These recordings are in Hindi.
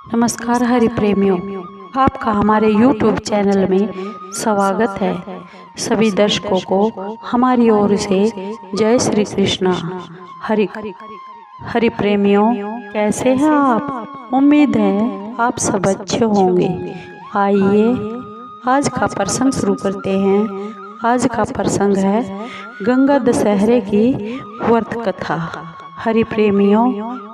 नमस्कार हरि प्रेमियों, आपका हमारे YouTube चैनल में स्वागत है। सभी दर्शकों को हमारी ओर से जय श्री कृष्णा। हरि प्रेमियों, कैसे हैं आप? उम्मीद है आप सब अच्छे होंगे। आइए आज का प्रसंग शुरू करते हैं। आज का प्रसंग है गंगा दशहरे की व्रत कथा। हरि प्रेमियों,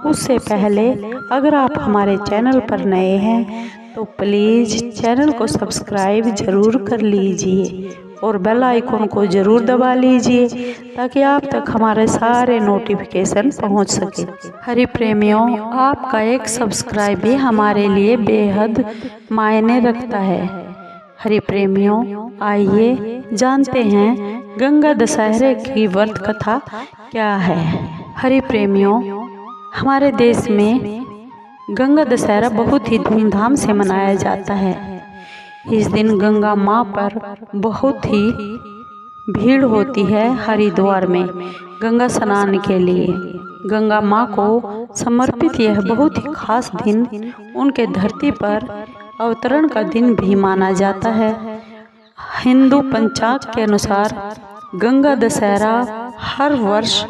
उससे पहले अगर आप हमारे चैनल पर नए हैं तो प्लीज़ चैनल को सब्सक्राइब जरूर कर लीजिए और बेल आइकन को ज़रूर दबा लीजिए ताकि आप तक हमारे सारे नोटिफिकेशन पहुंच सके। हरि प्रेमियों, आपका एक सब्सक्राइब भी हमारे लिए बेहद मायने रखता है। हरि प्रेमियों, आइए जानते हैं गंगा दशहरे की व्रत कथा क्या है। हरि प्रेमियों, हमारे देश में गंगा दशहरा बहुत ही धूमधाम से मनाया जाता है। इस दिन गंगा माँ पर बहुत ही भीड़ होती है। हरिद्वार में गंगा स्नान के लिए गंगा माँ को समर्पित यह बहुत ही खास दिन उनके धरती पर अवतरण का दिन भी माना जाता है। हिंदू पंचांग के अनुसार गंगा दशहरा हर वर्ष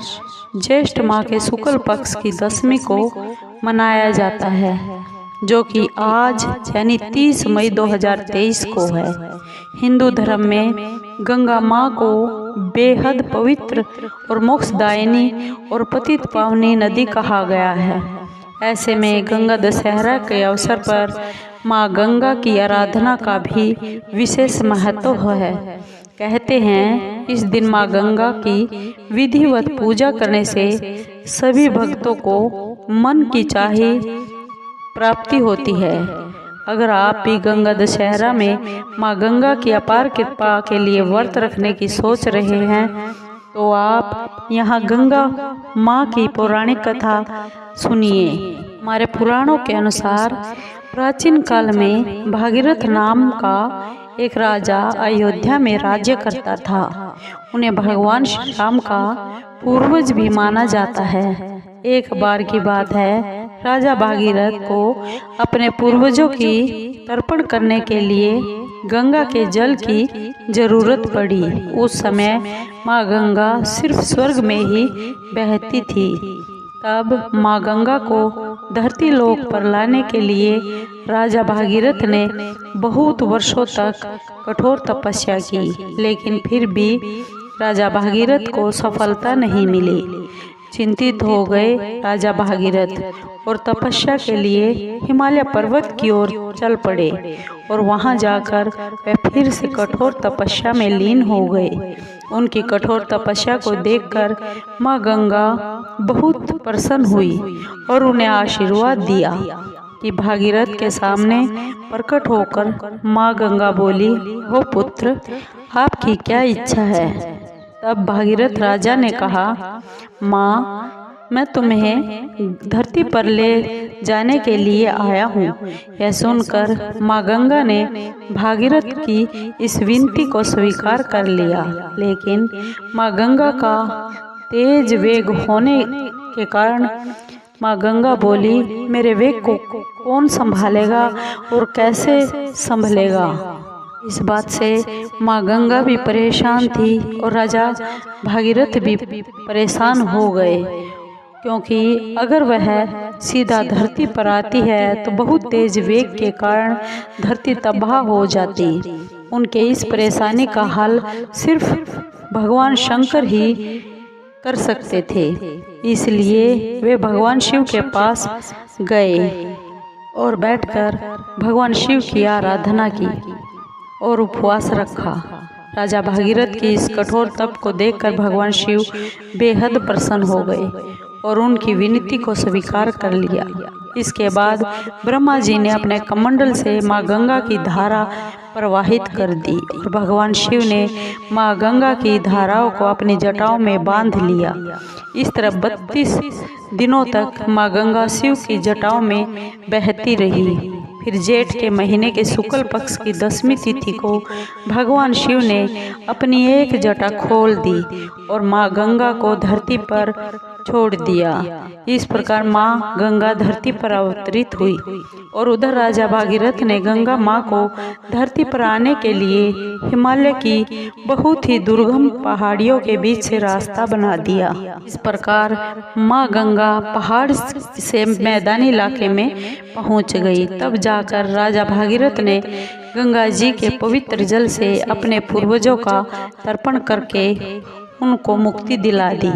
ज्येष्ठ माह के शुक्ल पक्ष की दशमी को मनाया जाता है, जो कि आज यानी 30 मई 2023 को है। हिंदू धर्म में गंगा माँ को बेहद पवित्र और मोक्षदायिनी और पतित पावनी नदी कहा गया है। ऐसे में गंगा दशहरा के अवसर पर माँ गंगा की आराधना का भी विशेष महत्व है। कहते हैं इस दिन माँ गंगा की विधिवत पूजा करने से सभी भक्तों को मन की चाही प्राप्ति होती है। अगर आप भी गंगा दशहरा में माँ गंगा की अपार कृपा के लिए व्रत रखने की सोच रहे हैं तो आप यहाँ गंगा माँ की पौराणिक कथा सुनिए। हमारे पुराणों के अनुसार प्राचीन काल में भागीरथ नाम का एक राजा अयोध्या में राज्य करता था। उन्हें भगवान श्री राम का पूर्वज भी माना जाता है। एक बार की बात है, राजा भागीरथ को अपने पूर्वजों की तर्पण करने के लिए गंगा के जल की जरूरत पड़ी। उस समय माँ गंगा सिर्फ स्वर्ग में ही बहती थी। तब माँ गंगा को धरती लोक पर लाने के लिए राजा भागीरथ ने बहुत वर्षों तक कठोर तपस्या की, लेकिन फिर भी राजा भागीरथ को सफलता नहीं मिली। चिंतित हो गए राजा भागीरथ और तपस्या के लिए हिमालय पर्वत की ओर चल पड़े और वहां जाकर वे फिर से कठोर तपस्या में लीन हो गए। उनकी कठोर तपस्या को देखकर माँ गंगा बहुत प्रसन्न हुई और उन्हें आशीर्वाद दिया कि भागीरथ के सामने प्रकट होकर माँ गंगा बोली, हो पुत्र, आपकी क्या इच्छा है? तब भागीरथ राजा ने कहा, माँ, मैं तुम्हें धरती पर ले जाने के लिए आया हूँ। यह सुनकर माँ गंगा ने भागीरथ की इस विनती को स्वीकार कर लिया, लेकिन माँ गंगा का तेज वेग होने के कारण माँ गंगा बोली, मेरे वेग को कौन संभालेगा और कैसे संभलेगा? इस बात से माँ गंगा भी परेशान थी और राजा भागीरथ भी परेशान हो गए, क्योंकि अगर वह सीधा धरती पर आती है तो बहुत तेज वेग के कारण धरती तबाह हो जाती। उनके इस परेशानी का हल सिर्फ भगवान शंकर ही कर सकते थे। इसलिए वे भगवान शिव के पास गए और बैठकर भगवान शिव की आराधना की और उपवास रखा। राजा भागीरथ की इस कठोर तप को देखकर भगवान शिव बेहद प्रसन्न हो गए और उनकी विनती को स्वीकार कर लिया। इसके बाद ब्रह्मा जी ने अपने कमंडल से माँ गंगा की धारा प्रवाहित कर दी और भगवान शिव ने माँ गंगा की धाराओं को अपनी जटाओं में बांध लिया। इस तरह 32 दिनों तक माँ गंगा शिव की जटाओं में बहती रही। फिर जेठ के महीने के शुक्ल पक्ष की 10वीं तिथि को भगवान शिव ने अपनी एक जटा खोल दी और माँ गंगा को धरती पर छोड़ दिया। इस प्रकार माँ गंगा धरती पर अवतरित हुई और उधर राजा भागीरथ ने गंगा माँ को धरती पर आने के लिए हिमालय की बहुत ही दुर्गम पहाड़ियों के बीच से रास्ता बना दिया। इस प्रकार माँ गंगा पहाड़ से मैदानी इलाके में पहुँच गई। तब जाकर राजा भागीरथ ने गंगा जी के पवित्र जल से अपने पूर्वजों का तर्पण करके उनको मुक्ति दिला दी।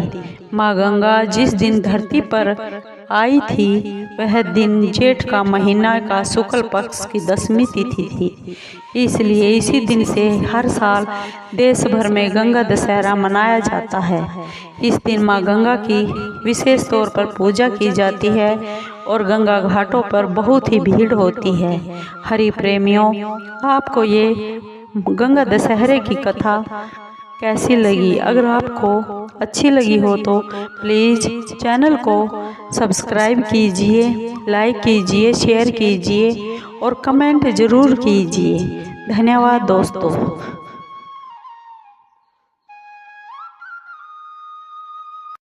माँ गंगा जिस दिन धरती पर आई थी वह दिन जेठ का महीना का शुक्ल पक्ष की 10वीं तिथि थी। इसलिए इसी दिन से हर साल देश भर में गंगा दशहरा मनाया जाता है। इस दिन माँ गंगा की विशेष तौर पर पूजा की जाती है और गंगा घाटों पर बहुत ही भीड़ होती है। हरि प्रेमियों, आपको ये गंगा दशहरे की कथा कैसी लगी? अगर आपको अच्छी लगी हो तो प्लीज़ चैनल को सब्सक्राइब कीजिए, लाइक कीजिए, शेयर कीजिए और कमेंट ज़रूर कीजिए। धन्यवाद दोस्तों।